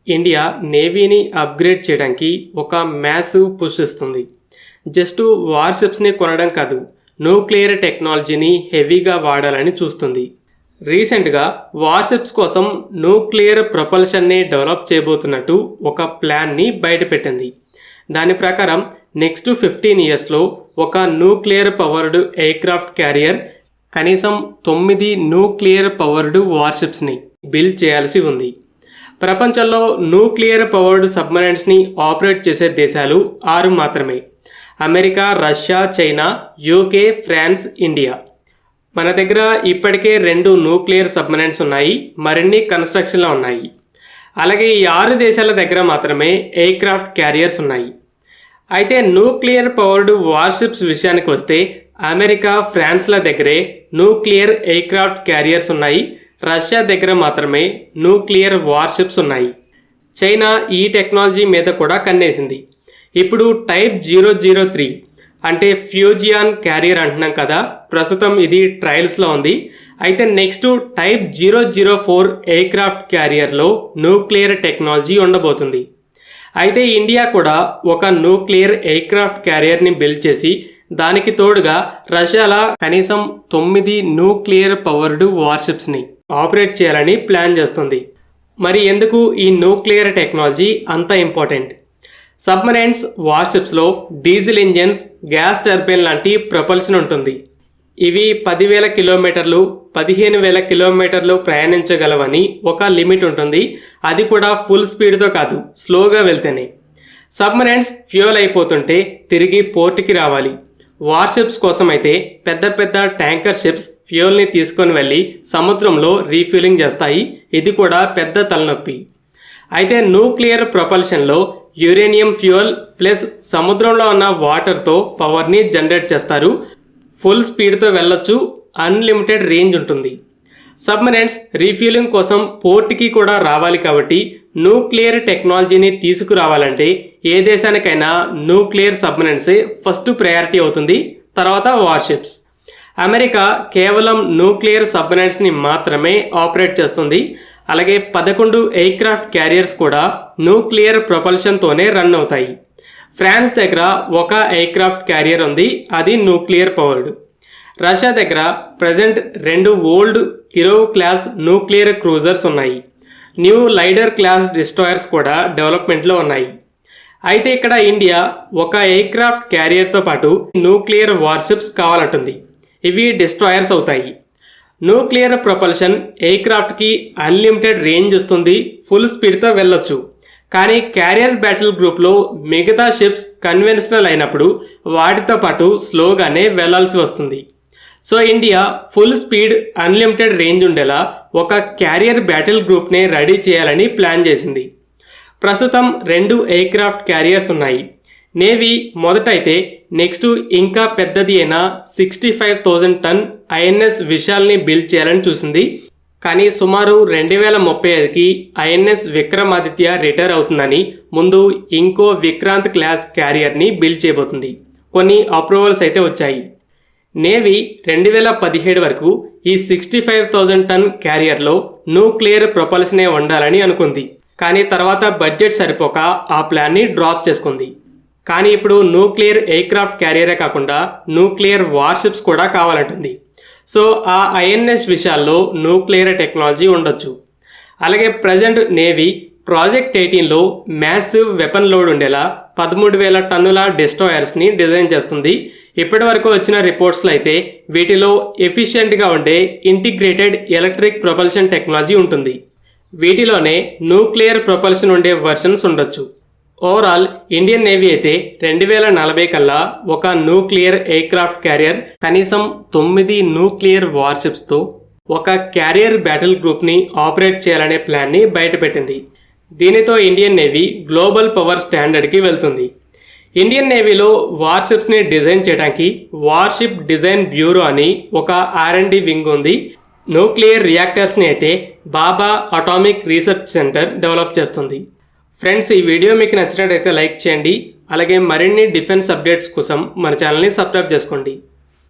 India నేవీని upgrade చేయడానికి ఒక massive push ఇస్తుంది. జస్ట్ వార్షిప్స్ని కొనడం కాదు, న్యూక్లియర్ టెక్నాలజీని హెవీగా వాడాలని చూస్తుంది. రీసెంట్గా వార్షిప్స్ కోసం న్యూక్లియర్ ప్రొపల్షన్ని డెవలప్ చేయబోతున్నట్టు ఒక ప్లాన్ని బయటపెట్టింది. దాని ప్రకారం నెక్స్ట్ 15 yearsలో ఒక న్యూక్లియర్ పవర్డ్ ఎయిర్క్రాఫ్ట్ క్యారియర్ కనీసం 9 న్యూక్లియర్ పవర్డ్ వార్షిప్స్ని బిల్డ్ చేయాల్సి ఉంది. ప్రపంచంలో న్యూక్లియర్ పవర్డ్ సబ్మరైన్స్ని ఆపరేట్ చేసే దేశాలు 6 మాత్రమే: America, Russia, China, UK, France, India. మన దగ్గర ఇప్పటికే 2 న్యూక్లియర్ సబ్మరైన్స్ ఉన్నాయి, మరిన్ని కన్స్ట్రక్షన్లో ఉన్నాయి. అలాగే ఈ 6 దేశాల దగ్గర మాత్రమే ఎయిర్క్రాఫ్ట్ క్యారియర్స్ ఉన్నాయి. అయితే న్యూక్లియర్ పవర్డ్ వార్షిప్స్ విషయానికి వస్తే అమెరికా, ఫ్రాన్స్ల దగ్గరే న్యూక్లియర్ ఎయిర్క్రాఫ్ట్ క్యారియర్స్ ఉన్నాయి. రష్యా దగ్గర మాత్రమే న్యూక్లియర్ వార్షిప్స్ ఉన్నాయి. చైనా ఈ టెక్నాలజీ మీద కూడా కన్నేసింది. ఇప్పుడు టైప్ 003 అంటే ఫ్యూజియాన్ క్యారియర్ అంటున్నాం కదా, ప్రస్తుతం ఇది ట్రయల్స్లో ఉంది. అయితే నెక్స్ట్ టైప్ 004 ఎయిర్క్రాఫ్ట్ క్యారియర్లో న్యూక్లియర్ టెక్నాలజీ ఉండబోతుంది. అయితే ఇండియా కూడా ఒక న్యూక్లియర్ ఎయిర్క్రాఫ్ట్ క్యారియర్ని బిల్డ్ చేసి దానికి తోడుగా రష్యాల కనీసం 9 న్యూక్లియర్ పవర్డ్ వార్షిప్స్ని ఆపరేట్ చేయాలని ప్లాన్ చేస్తుంది. మరి ఎందుకు ఈ న్యూక్లియర్ టెక్నాలజీ అంత ఇంపార్టెంట్? సబ్మరైన్స్ వార్షిప్స్లో డీజిల్ ఇంజన్స్, గ్యాస్ టర్బైన్ లాంటి ప్రొపల్షన్ ఉంటుంది. ఇవి 10,000 కిలోమీటర్లు, 15,000 కిలోమీటర్లు ప్రయాణించగలవని ఒక లిమిట్ ఉంటుంది. అది కూడా ఫుల్ స్పీడ్తో కాదు, స్లోగా వెళ్తేనే. సబ్మరైన్స్ ఫ్యూయల్ అయిపోతుంటే తిరిగి పోర్ట్కి రావాలి. వార్షిప్స్ కోసం అయితే పెద్ద పెద్ద ట్యాంకర్ షిప్స్ ఫ్యూయల్ని తీసుకొని వెళ్ళి సముద్రంలో రీఫ్యూలింగ్ చేస్తాయి. ఇది కూడా పెద్ద తలనొప్పి. అయితే న్యూక్లియర్ ప్రొపల్షన్లో యురేనియం ఫ్యూయల్ ప్లస్ సముద్రంలో ఉన్న వాటర్తో పవర్ని జనరేట్ చేస్తారు. ఫుల్ స్పీడ్తో వెళ్ళొచ్చు, అన్లిమిటెడ్ రేంజ్ ఉంటుంది. సబ్మరైన్స్ రీఫ్యూలింగ్ కోసం పోర్ట్కి కూడా రావాలి. కాబట్టి న్యూక్లియర్ టెక్నాలజీని తీసుకురావాలంటే ఏ దేశానికైనా న్యూక్లియర్ సబ్మరైన్సే ఫస్ట్ ప్రయారిటీ అవుతుంది, తర్వాత వార్షిప్స్. అమెరికా కేవలం న్యూక్లియర్ సబ్మరైన్స్ని మాత్రమే ఆపరేట్ చేస్తుంది. అలాగే 11 ఎయిర్క్రాఫ్ట్ క్యారియర్స్ కూడా న్యూక్లియర్ ప్రొపల్షన్తోనే రన్ అవుతాయి. ఫ్రాన్స్ దగ్గర ఒక ఎయిర్క్రాఫ్ట్ క్యారియర్ ఉంది, అది న్యూక్లియర్ పవర్డ్. రష్యా దగ్గర present 2 old Kirov class nuclear cruisers ఉన్నాయి. న్యూ లైడర్ క్లాస్ డిస్ట్రాయర్స్ కూడా డెవలప్మెంట్లో ఉన్నాయి. అయితే ఇక్కడ ఇండియా ఒక ఎయిర్క్రాఫ్ట్ క్యారియర్తో పాటు న్యూక్లియర్ వార్షిప్స్ కావాలంటుంది. ఇవి డిస్ట్రాయర్స్ అవుతాయి. న్యూక్లియర్ ప్రొపల్షన్ ఎయిర్క్రాఫ్ట్కి అన్లిమిటెడ్ రేంజ్ ఇస్తుంది, ఫుల్ స్పీడ్తో వెళ్ళొచ్చు. కానీ క్యారియర్ బ్యాటిల్ గ్రూప్లో మిగతా షిప్స్ కన్వెన్షనల్ అయినప్పుడు వాటితో పాటు స్లోగానే వెళ్లాల్సి వస్తుంది. So India full speed, unlimited range ఉండేలా ఒక క్యారియర్ బ్యాటిల్ గ్రూప్ని రెడీ చేయాలని ప్లాన్ చేసింది. ప్రస్తుతం 2 ఎయిర్క్రాఫ్ట్ క్యారియర్స్ ఉన్నాయి. నేవీ మొదటైతే నెక్స్ట్ ఇంకా పెద్దది అయిన 65,000 టన్ ఐఎన్ఎస్ విశాల్ని బిల్డ్ చేయాలని చూసింది. కానీ సుమారు 2035కి ఐఎన్ఎస్ విక్రమాదిత్య రిటైర్ అవుతుందని ముందు ఇంకో విక్రాంత్ క్లాస్ క్యారియర్ని బిల్డ్ చేయబోతుంది. కొన్ని అప్రూవల్స్ అయితే వచ్చాయి. నేవీ 2017 వరకు ఈ 65,000 టన్ క్యారియర్లో న్యూక్లియర్ ప్రొపల్షనే ఉండాలని అనుకుంది. కానీ తర్వాత బడ్జెట్ సరిపోక ఆ ప్లాన్ని డ్రాప్ చేసుకుంది. కానీ ఇప్పుడు న్యూక్లియర్ ఎయిర్క్రాఫ్ట్ క్యారియరే కాకుండా న్యూక్లియర్ వార్షిప్స్ కూడా కావాలంటుంది. సో ఆ ఐఎన్ఎస్ విషయాల్లో న్యూక్లియర్ టెక్నాలజీ ఉండొచ్చు. అలాగే ప్రజెంట్ నేవీ ప్రాజెక్ట్ 18లో మ్యాసివ్ వెపన్ లోడ్ ఉండేలా 13,000 టన్నుల డిస్ట్రాయర్స్ని డిజైన్ చేస్తుంది. ఇప్పటి వరకు వచ్చిన రిపోర్ట్స్లో అయితే వీటిలో ఎఫిషియెంట్గా ఉండే ఇంటిగ్రేటెడ్ ఎలక్ట్రిక్ ప్రొపల్షన్ టెక్నాలజీ ఉంటుంది. వీటిలోనే న్యూక్లియర్ ప్రొపల్షన్ ఉండే వర్షన్స్ ఉండొచ్చు. ఓవరాల్ ఇండియన్ నేవీ అయితే 2040 కల్లా ఒక న్యూక్లియర్ ఎయిర్క్రాఫ్ట్ క్యారియర్, కనీసం 9 న్యూక్లియర్ వార్షిప్స్తో ఒక క్యారియర్ బ్యాటిల్ గ్రూప్ని ఆపరేట్ చేయాలనే ప్లాన్ని బయటపెట్టింది. దీనితో ఇండియన్ నేవీ గ్లోబల్ పవర్ స్టాండర్డ్కి వెళ్తుంది. ఇండియన్ నేవీలో వార్షిప్స్ని డిజైన్ చేయడానికి వార్షిప్ డిజైన్ బ్యూరో అని ఒక R&D వింగ్ ఉంది. న్యూక్లియర్ రియాక్టర్స్ని అయితే బాబా అటామిక్ రీసెర్చ్ సెంటర్ డెవలప్ చేస్తుంది. ఫ్రెండ్స్, ఈ వీడియో మీకు నచ్చినట్లయితే లైక్ చేయండి. అలాగే మరిన్ని డిఫెన్స్ అప్డేట్స్ కోసం మన ఛానల్ని సబ్స్క్రైబ్ చేసుకోండి.